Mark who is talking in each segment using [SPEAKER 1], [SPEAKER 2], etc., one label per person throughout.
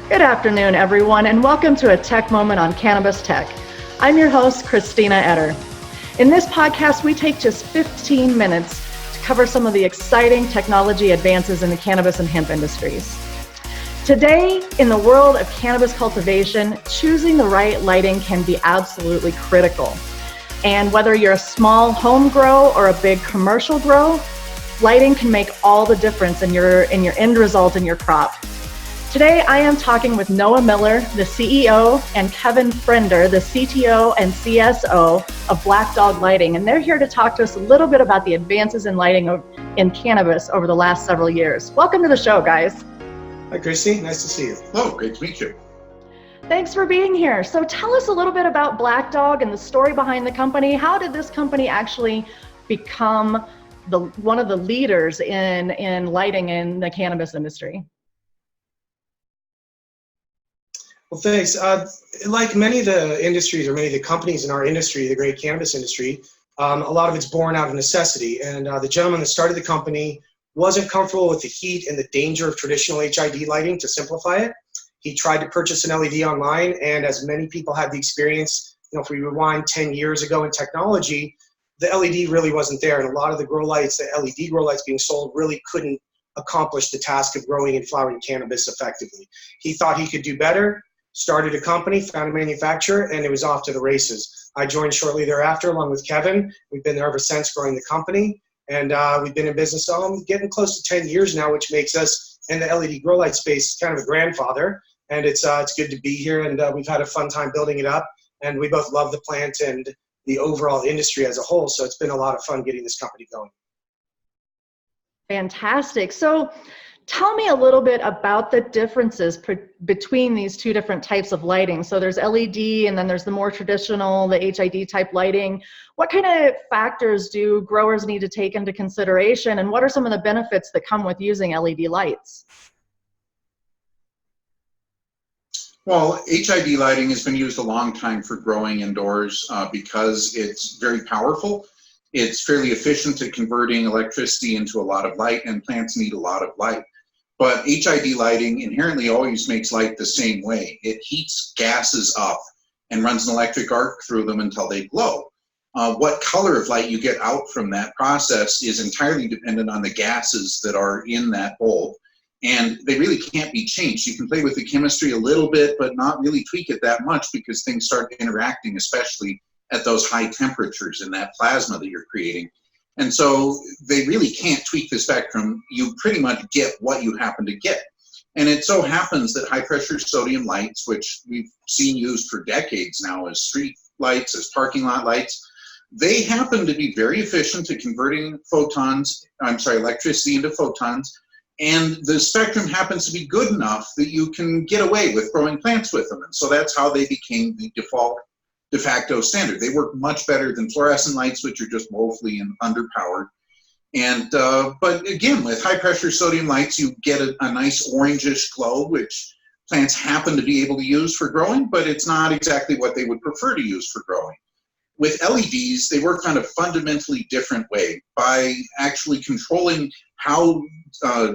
[SPEAKER 1] Good afternoon, everyone, and welcome to a Tech Moment on Cannabis Tech. I'm your host, Christina Etter. In this podcast, we take just 15 minutes to cover some of the exciting technology advances in the cannabis and hemp industries. Today, in the world of cannabis cultivation, choosing the right lighting can be absolutely critical. And whether you're a small home grow or a big commercial grow, lighting can make all the difference in your end result in your crop. Today, I am talking with Noah Miller, the CEO, and Kevin Frender, the CTO and CSO of Black Dog Lighting, and they're here to talk to us a little bit about the advances in lighting in cannabis over the last several years. Welcome to the show, guys.
[SPEAKER 2] Hi, Christy. Nice to see you.
[SPEAKER 3] Oh, great to meet you.
[SPEAKER 1] Thanks for being here. So tell us a little bit about Black Dog and the story behind the company. How did this company actually become one of the leaders in lighting in the cannabis industry?
[SPEAKER 2] Well, thanks. Like many of the industries or many of the companies in our industry, the great cannabis industry, a lot of it's born out of necessity. And the gentleman that started the company wasn't comfortable with the heat and the danger of traditional HID lighting. To simplify it, he tried to purchase an LED online, and as many people had the experience, if we rewind 10 years ago in technology, the LED really wasn't there, and a lot of the grow lights, the LED grow lights being sold, really couldn't accomplish the task of growing and flowering cannabis effectively. He thought he could do better, started a company, found a manufacturer, and it was off to the races. I joined shortly thereafter along with Kevin. We've been there ever since, growing the company, and we've been in business getting close to 10 years now, which makes us in the LED grow light space kind of a grandfather. And it's good to be here, and we've had a fun time building it up, and we both love the plant and the overall industry as a whole, so it's been a lot of fun getting this company going.
[SPEAKER 1] Fantastic. So tell me a little bit about the differences between these two different types of lighting. So there's LED, and then there's the more traditional, the HID type lighting. What kind of factors do growers need to take into consideration, and what are some of the benefits that come with using LED lights?
[SPEAKER 3] Well, HID lighting has been used a long time for growing indoors because it's very powerful. It's fairly efficient at converting electricity into a lot of light, and plants need a lot of light. But HID lighting inherently always makes light the same way. It heats gases up and runs an electric arc through them until they glow. What color of light you get out from that process is entirely dependent on the gases that are in that bulb. And they really can't be changed. You can play with the chemistry a little bit, but not really tweak it that much because things start interacting, especially at those high temperatures in that plasma that you're creating. And so they really can't tweak the spectrum. You pretty much get what you happen to get. And it so happens that high pressure sodium lights, which we've seen used for decades now as street lights, as parking lot lights, they happen to be very efficient at converting electricity into photons. And the spectrum happens to be good enough that you can get away with growing plants with them. And so that's how they became the default de facto standard. They work much better than fluorescent lights, which are just woefully and underpowered. And but again, with high pressure sodium lights, you get a nice orangish glow, which plants happen to be able to use for growing, but it's not exactly what they would prefer to use for growing. With LEDs, they work on a fundamentally different way by actually controlling how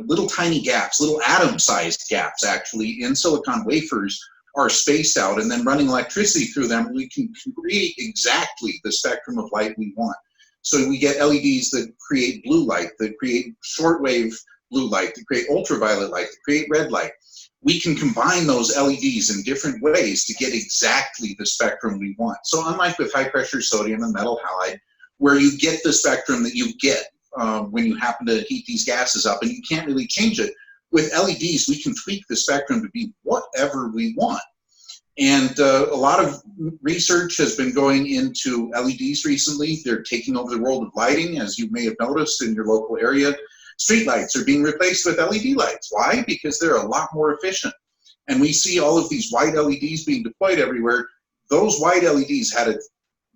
[SPEAKER 3] little tiny gaps, little atom-sized gaps actually in silicon wafers are spaced out, and then running electricity through them, we can create exactly the spectrum of light we want. So we get LEDs that create blue light, that create shortwave blue light, that create ultraviolet light, that create red light. We can combine those LEDs in different ways to get exactly the spectrum we want. So unlike with high pressure sodium and metal halide, where you get the spectrum that you get when you happen to heat these gases up, and you can't really change it, with LEDs, we can tweak the spectrum to be whatever we want. And a lot of research has been going into LEDs recently. They're taking over the world of lighting, as you may have noticed in your local area. Street lights are being replaced with LED lights. Why? Because they're a lot more efficient. And we see all of these white LEDs being deployed everywhere. Those white LEDs had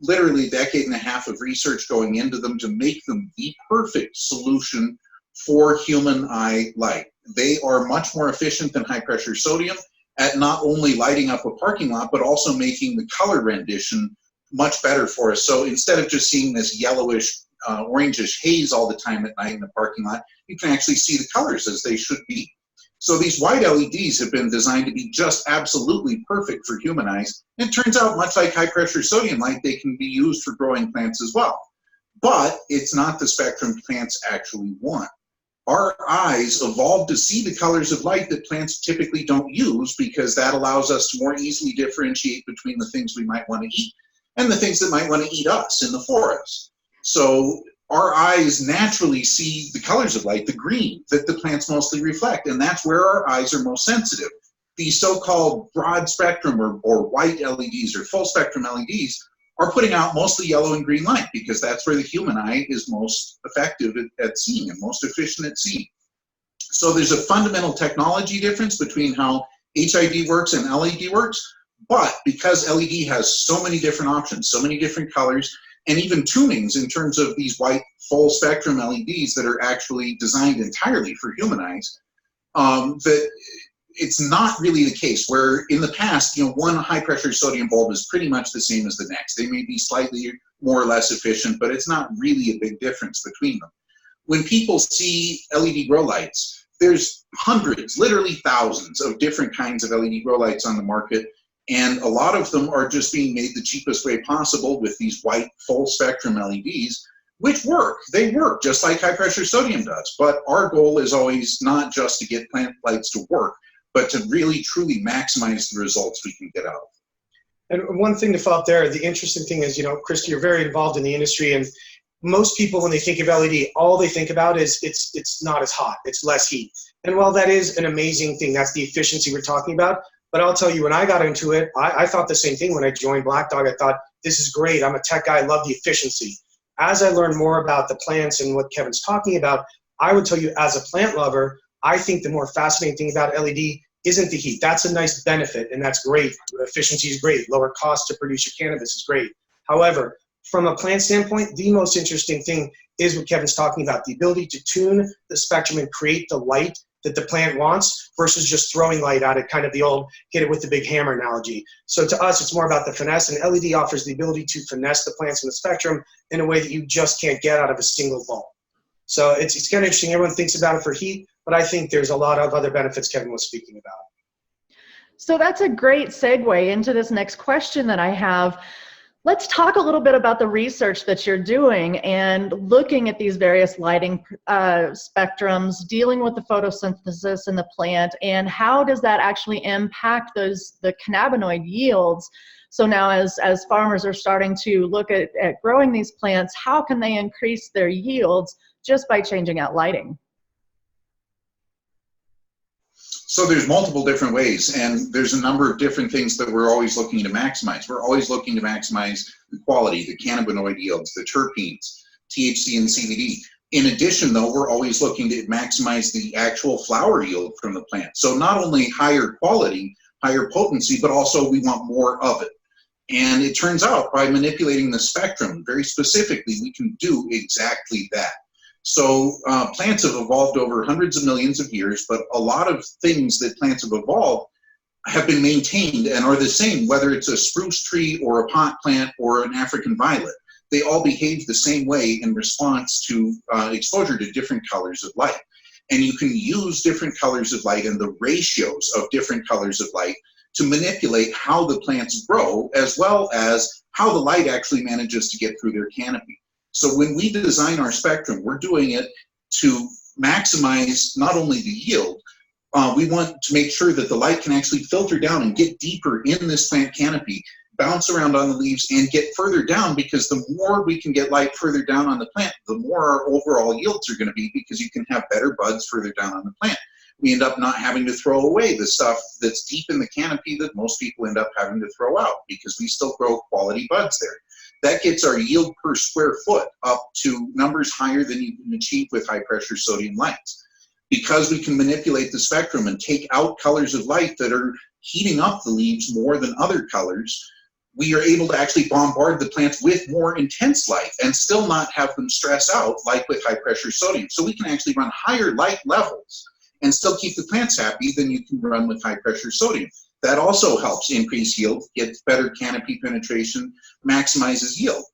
[SPEAKER 3] literally a decade and a half of research going into them to make them the perfect solution for human eye light. They are much more efficient than high pressure sodium at not only lighting up a parking lot, but also making the color rendition much better for us. So instead of just seeing this yellowish, orangish haze all the time at night in the parking lot, you can actually see the colors as they should be. So these white LEDs have been designed to be just absolutely perfect for human eyes. And it turns out, much like high pressure sodium light, they can be used for growing plants as well. But it's not the spectrum plants actually want. Our eyes evolved to see the colors of light that plants typically don't use, because that allows us to more easily differentiate between the things we might want to eat and the things that might want to eat us in the forest. So our eyes naturally see the colors of light, the green, that the plants mostly reflect, and that's where our eyes are most sensitive. These so-called broad spectrum or white LEDs or full spectrum LEDs are putting out mostly yellow and green light, because that's where the human eye is most effective at seeing and most efficient at seeing. So there's a fundamental technology difference between how HID works and LED works, but because LED has so many different options, so many different colors, and even tunings in terms of these white full spectrum LEDs that are actually designed entirely for human eyes, that it's not really the case where in the past, one high pressure sodium bulb is pretty much the same as the next. They may be slightly more or less efficient, but it's not really a big difference between them. When people see LED grow lights, there's hundreds, literally thousands of different kinds of LED grow lights on the market. And a lot of them are just being made the cheapest way possible with these white full spectrum LEDs, which work. They work just like high pressure sodium does. But our goal is always not just to get plant lights to work, but to really truly maximize the results we can get out of it.
[SPEAKER 2] And one thing to follow up there, the interesting thing is, Christy, you're very involved in the industry, and most people, when they think of LED, all they think about is it's not as hot, it's less heat. And while that is an amazing thing, that's the efficiency we're talking about. But I'll tell you, when I got into it, I thought the same thing when I joined Black Dog. I thought, this is great. I'm a tech guy. I love the efficiency. As I learned more about the plants and what Kevin's talking about, I would tell you, as a plant lover, I think the more fascinating thing about LED isn't the heat. That's a nice benefit, and that's great. Efficiency is great. Lower cost to produce your cannabis is great. However, from a plant standpoint, the most interesting thing is what Kevin's talking about, the ability to tune the spectrum and create the light that the plant wants versus just throwing light at it, kind of the old hit it with the big hammer analogy. So to us, it's more about the finesse, and LED offers the ability to finesse the plants in the spectrum in a way that you just can't get out of a single bulb. So it's kind of interesting. Everyone thinks about it for heat, but I think there's a lot of other benefits Kevin was speaking about.
[SPEAKER 1] So that's a great segue into this next question that I have. Let's talk a little bit about the research that you're doing and looking at these various lighting spectrums, dealing with the photosynthesis in the plant, and how does that actually impact the cannabinoid yields? So now as farmers are starting to look at growing these plants, how can they increase their yields just by changing out lighting?
[SPEAKER 3] So there's multiple different ways, and there's a number of different things that we're always looking to maximize. We're always looking to maximize the quality, the cannabinoid yields, the terpenes, THC and CBD. In addition, though, we're always looking to maximize the actual flower yield from the plant. So not only higher quality, higher potency, but also we want more of it. And it turns out by manipulating the spectrum very specifically, we can do exactly that. So plants have evolved over hundreds of millions of years, but a lot of things that plants have evolved have been maintained and are the same, whether it's a spruce tree or a pot plant or an African violet. They all behave the same way in response to exposure to different colors of light. And you can use different colors of light and the ratios of different colors of light to manipulate how the plants grow, as well as how the light actually manages to get through their canopy. So when we design our spectrum, we're doing it to maximize not only the yield, we want to make sure that the light can actually filter down and get deeper in this plant canopy, bounce around on the leaves, and get further down, because the more we can get light further down on the plant, the more our overall yields are going to be, because you can have better buds further down on the plant. We end up not having to throw away the stuff that's deep in the canopy that most people end up having to throw out, because we still grow quality buds there. That gets our yield per square foot up to numbers higher than you can achieve with high pressure sodium lights. Because we can manipulate the spectrum and take out colors of light that are heating up the leaves more than other colors, we are able to actually bombard the plants with more intense light and still not have them stress out like with high pressure sodium. So we can actually run higher light levels and still keep the plants happy than you can run with high pressure sodium. That also helps increase yield, gets better canopy penetration, maximizes yield.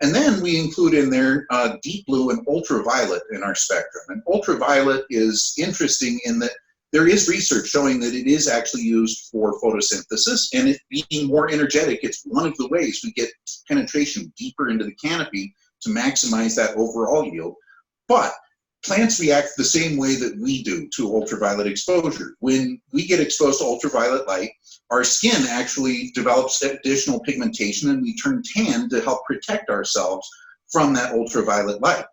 [SPEAKER 3] And then we include in there deep blue and ultraviolet in our spectrum. And ultraviolet is interesting in that there is research showing that it is actually used for photosynthesis, and it being more energetic, it's one of the ways we get penetration deeper into the canopy to maximize that overall yield. But plants react the same way that we do to ultraviolet exposure. When we get exposed to ultraviolet light, our skin actually develops additional pigmentation and we turn tan to help protect ourselves from that ultraviolet light.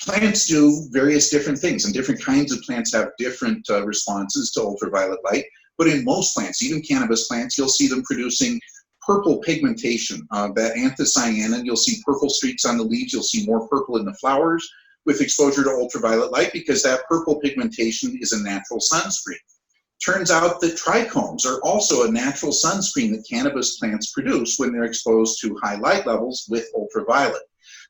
[SPEAKER 3] Plants do various different things, and different kinds of plants have different responses to ultraviolet light. But in most plants, even cannabis plants, you'll see them producing purple pigmentation, that anthocyanin. You'll see purple streaks on the leaves. You'll see more purple in the flowers with exposure to ultraviolet light, because that purple pigmentation is a natural sunscreen. Turns out that trichomes are also a natural sunscreen that cannabis plants produce when they're exposed to high light levels with ultraviolet.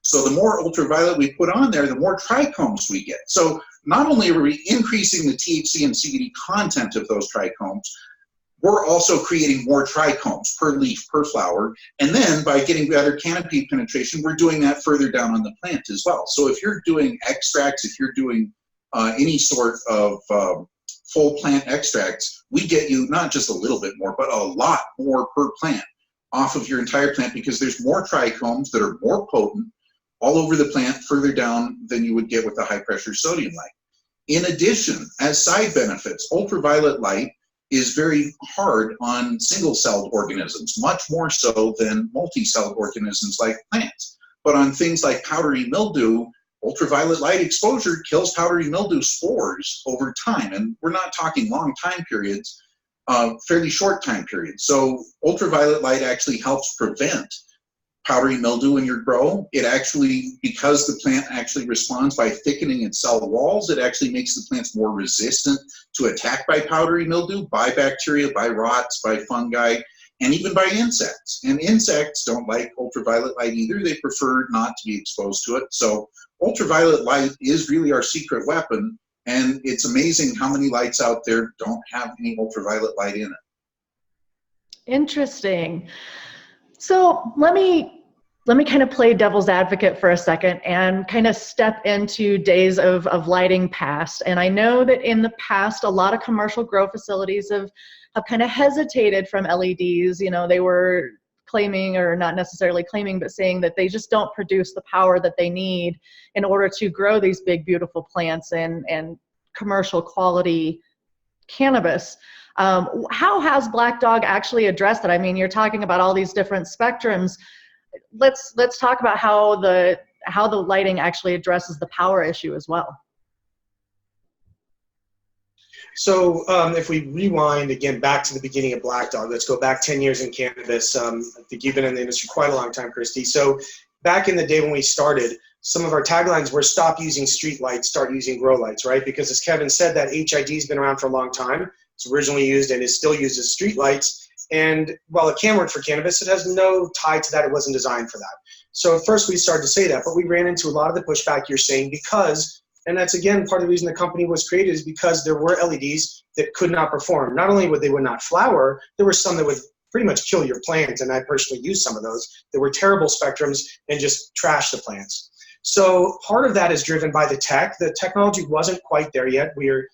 [SPEAKER 3] So the more ultraviolet we put on there, the more trichomes we get. So not only are we increasing the THC and CBD content of those trichomes, we're also creating more trichomes per leaf, per flower. And then by getting better canopy penetration, we're doing that further down on the plant as well. So if you're doing extracts, if you're doing any sort of full plant extracts, we get you not just a little bit more, but a lot more per plant off of your entire plant, because there's more trichomes that are more potent all over the plant further down than you would get with the high pressure sodium light. In addition, as side benefits, ultraviolet light is very hard on single-celled organisms, much more so than multi-celled organisms like plants. But on things like powdery mildew, ultraviolet light exposure kills powdery mildew spores over time. And we're not talking long time periods, fairly short time periods. So ultraviolet light actually helps prevent powdery mildew in your grow. It actually, because the plant actually responds by thickening its cell walls, it actually makes the plants more resistant to attack by powdery mildew, by bacteria, by rots, by fungi, and even by insects. And insects don't like ultraviolet light either. They prefer not to be exposed to it. So ultraviolet light is really our secret weapon, and it's amazing how many lights out there don't have any ultraviolet light in it.
[SPEAKER 1] Interesting. So let me kind of play devil's advocate for a second and kind of step into days of lighting past. And I know that in the past, a lot of commercial grow facilities have kind of hesitated from LEDs. You know, they were claiming, or not necessarily claiming, but saying that they just don't produce the power that they need in order to grow these big, beautiful plants and commercial quality cannabis. How has Black Dog actually addressed that? I mean, you're talking about all these different spectrums. Let's talk about how the lighting actually addresses the power issue as well.
[SPEAKER 2] So if we rewind again back to the beginning of Black Dog, let's go back 10 years in cannabis. I think you've been in the industry quite a long time, Christy. So back in the day when we started, some of our taglines were stop using street lights, start using grow lights, right? Because as Kevin said, that HID has been around for a long time. It's originally used and is still used as street lights. And while it can work for cannabis, it has no tie to that. It wasn't designed for that. So at first we started to say that, but we ran into a lot of the pushback you're saying because, and that's again part of the reason the company was created, is because there were LEDs that could not perform. Not only would they not flower, there were some that would pretty much kill your plant, and I personally used some of those. They were terrible spectrums and just trash the plants. So part of that is driven by the tech. The technology wasn't quite there yet. We're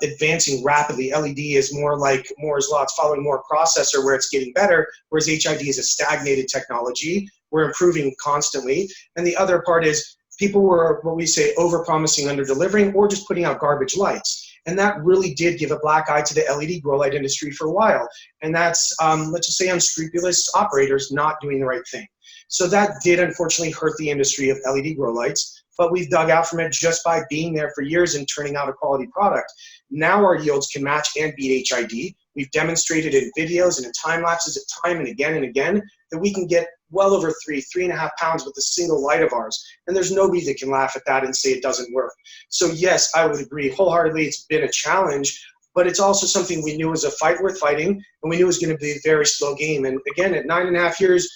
[SPEAKER 2] advancing rapidly. LED is more like Moore's Law. It's following more processor where it's getting better, whereas HID is a stagnated technology. We're improving constantly. And the other part is people were, what we say, over-promising, under-delivering, or just putting out garbage lights. And that really did give a black eye to the LED grow light industry for a while. And that's, let's just say, unscrupulous operators not doing the right thing. So that did unfortunately hurt the industry of LED grow lights, but we've dug out from it just by being there for years and turning out a quality product. Now our yields can match and beat HID. We've demonstrated in videos and in time lapses at time and again that we can get well over 3.5 pounds with a single light of ours. And there's nobody that can laugh at that and say it doesn't work. So yes, I would agree wholeheartedly. It's been a challenge, but it's also something we knew was a fight worth fighting, and we knew it was going to be a very slow game. And again, at 9.5 years,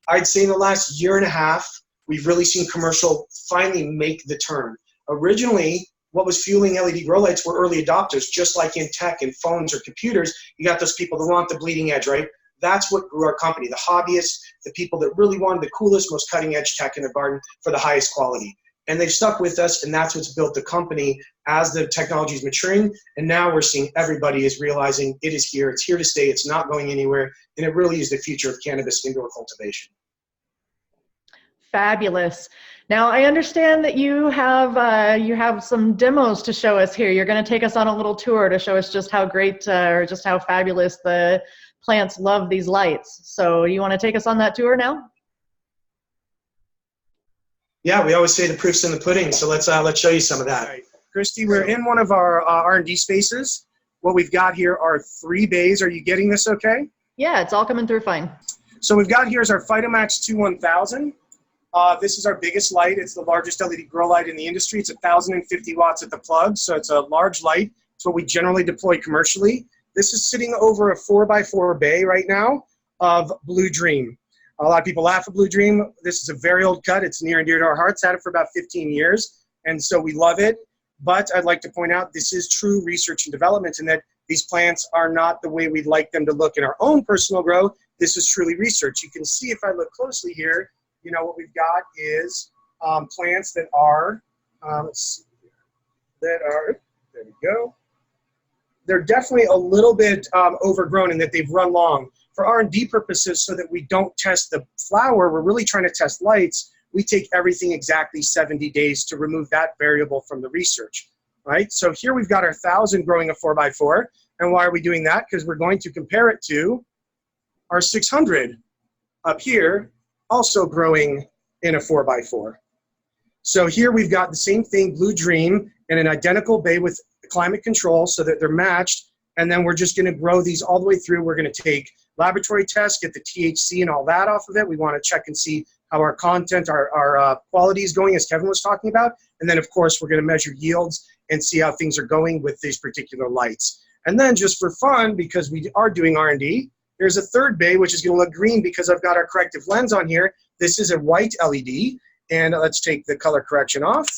[SPEAKER 2] I'd say in the last year and a half, we've really seen commercial finally make the turn. Originally, what was fueling LED grow lights were early adopters, just like in tech and phones or computers. You got those people that want the bleeding edge, right? That's what grew our company, the hobbyists, the people that really wanted the coolest, most cutting edge tech in the garden for the highest quality. And they've stuck with us, and that's what's built the company as the technology is maturing. And now we're seeing everybody is realizing it is here, it's here to stay, it's not going anywhere, and it really is the future of cannabis indoor cultivation.
[SPEAKER 1] Fabulous. Now I understand that you have some demos to show us here. You're going to take us on a little tour to show us just how great or just how fabulous the plants love these lights. So you want to take us on that tour now?
[SPEAKER 2] Yeah, we always say the proof's in the pudding, so let's show you some of that. Right. Christy, we're in one of our R&D spaces. What we've got here are 3 bays. Are you getting this okay?
[SPEAKER 1] Yeah, it's all coming through fine.
[SPEAKER 2] So we've got here is our Phytomax 21000. This is our biggest light. It's the largest LED grow light in the industry. It's 1,050 watts at the plug, so it's a large light. It's what we generally deploy commercially. This is sitting over a 4x4 bay right now of Blue Dream. A lot of people laugh at Blue Dream. This is a very old cut. It's near and dear to our hearts. Had it for about 15 years, and so we love it. But I'd like to point out this is true research and development, and that these plants are not the way we'd like them to look in our own personal grow. This is truly research. You can see if I look closely here, you know, what we've got is plants that are, let's see here, there we go. They're definitely a little bit overgrown in that they've run long. For R&D purposes, so that we don't test the flower, we're really trying to test lights. We take everything exactly 70 days to remove that variable from the research, right? So here we've got our 1,000 growing a 4x4. And why are we doing that? Because we're going to compare it to our 600 up here, also growing in a 4x4. So here we've got the same thing, Blue Dream, in an identical bay with climate control so that they're matched. And then we're just going to grow these all the way through. We're going to take laboratory tests, get the THC and all that off of it. We want to check and see how our content, our quality is going, as Kevin was talking about. And then, of course, we're going to measure yields and see how things are going with these particular lights. And then just for fun, because we are doing R&D, there's a third bay, which is going to look green because I've got our corrective lens on here. This is a white LED. And let's take the color correction off.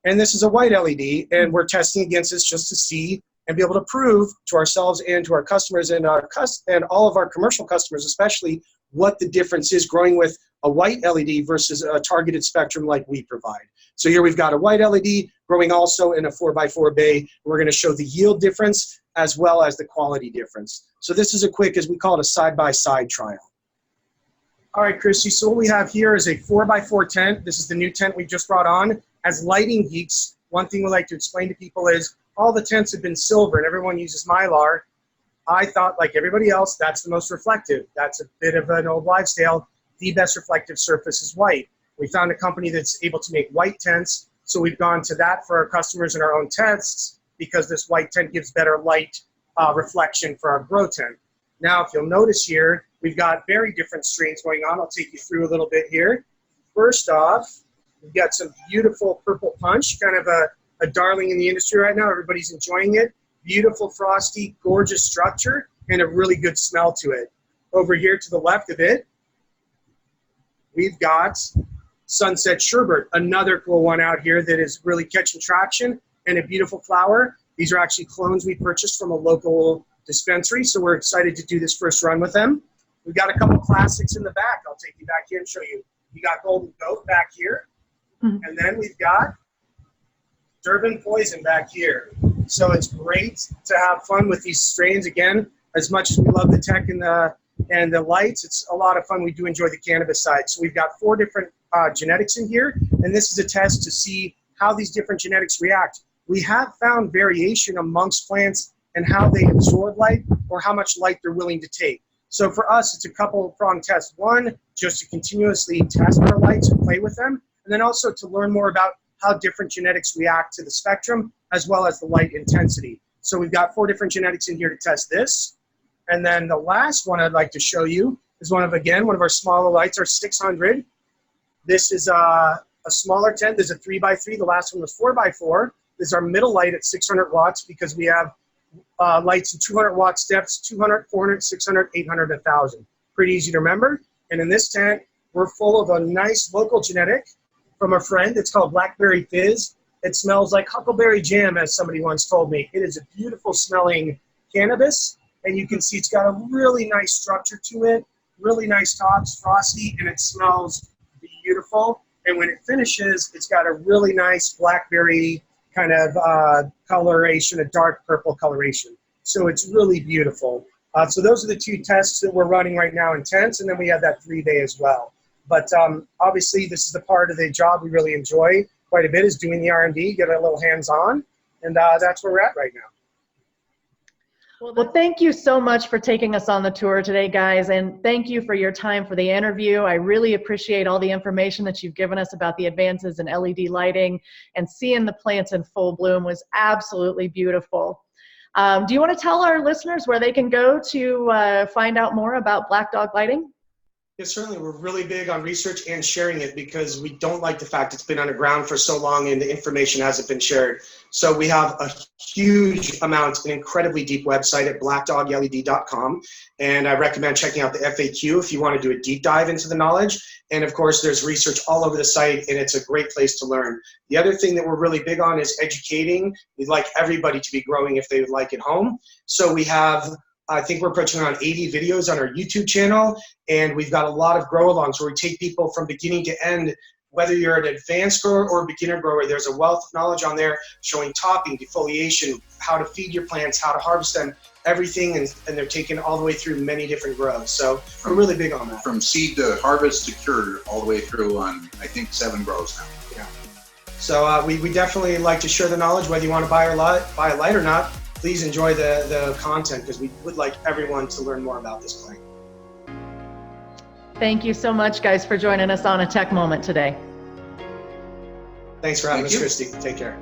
[SPEAKER 2] And this is a white LED. And we're testing against this just to see and be able to prove to ourselves and to our customers and all of our commercial customers especially what the difference is growing with a white LED versus a targeted spectrum like we provide. So here we've got a white LED growing also in a 4x4 bay. We're going to show the yield difference as well as the quality difference. So this is a quick, as we call it, a side-by-side trial. All right, Christy, so what we have here is a 4x4 tent. This is the new tent we just brought on. As lighting geeks, one thing we like to explain to people is all the tents have been silver and everyone uses Mylar. I thought, like everybody else, that's the most reflective. That's a bit of an old wives' tale. The best reflective surface is white. We found a company that's able to make white tents, so we've gone to that for our customers in our own tests because this white tent gives better light reflection for our grow tent. Now, if you'll notice here, we've got very different strains going on. I'll take you through a little bit here. First off, we've got some beautiful purple punch, kind of a darling in the industry right now. Everybody's enjoying it. Beautiful, frosty, gorgeous structure, and a really good smell to it. Over here to the left of it, we've got Sunset Sherbet, another cool one out here that is really catching traction and a beautiful flower. These are actually clones we purchased from a local dispensary, so we're excited to do this first run with them. We've got a couple classics in the back. I'll take you back here and show you. You got Golden Goat back here, and then we've got Durban Poison back here. So it's great to have fun with these strains. Again, as much as we love the tech and the lights, it's a lot of fun. We do enjoy the cannabis side. So we've got 4 different genetics in here, and this is a test to see how these different genetics react. We have found variation amongst plants and how they absorb light or how much light they're willing to take. So for us, it's a couple-pronged test. One, just to continuously test our lights and play with them, and then also to learn more about how different genetics react to the spectrum as well as the light intensity. So we've got 4 different genetics in here to test this. And then the last one I'd like to show you is one of our smaller lights, our 600. This is a smaller tent. There's a 3x3. The last one was 4x4. This is our middle light at 600 watts because we have lights in 200 watt steps, 200, 400, 600, 800, 1,000. Pretty easy to remember. And in this tent, we're full of a nice local genetic from a friend. It's called Blackberry Fizz. It smells like huckleberry jam, as somebody once told me. It is a beautiful smelling cannabis, and you can see it's got a really nice structure to it, really nice tops, frosty, and it smells beautiful. And when it finishes, it's got a really nice blackberry kind of coloration, a dark purple coloration. So it's really beautiful. So those are the 2 tests that we're running right now in tents, and then we have that 3-day as well. But obviously, this is the part of the job we really enjoy quite a bit, is doing the R&D, get a little hands-on, and that's where we're at right now.
[SPEAKER 1] Well, thank you so much for taking us on the tour today, guys, and thank you for your time for the interview. I really appreciate all the information that you've given us about the advances in LED lighting, and seeing the plants in full bloom was absolutely beautiful. Do you want to tell our listeners where they can go to find out more about Black Dog Lighting?
[SPEAKER 2] Yes, certainly. We're really big on research and sharing it, because we don't like the fact it's been underground for so long and the information hasn't been shared. So we have a huge amount, an incredibly deep website at blackdogled.com. And I recommend checking out the FAQ if you want to do a deep dive into the knowledge. And of course, there's research all over the site, and it's a great place to learn. The other thing that we're really big on is educating. We'd like everybody to be growing if they would like at home. So we have, I think we're approaching around 80 videos on our YouTube channel, and we've got a lot of grow-alongs where we take people from beginning to end. Whether you're an advanced grower or a beginner grower, there's a wealth of knowledge on there showing topping, defoliation, how to feed your plants, how to harvest them, everything, and they're taken all the way through many different grows. So we're really big on that.
[SPEAKER 3] From seed to harvest to cure, all the way through on, I think, 7 grows now.
[SPEAKER 2] Yeah. So we definitely like to share the knowledge, whether you want to buy a light or not. Please enjoy the content, because we would like everyone to learn more about this plant.
[SPEAKER 1] Thank you so much, guys, for joining us on A Tech Moment today.
[SPEAKER 2] Thanks for having us, Christy. Take care.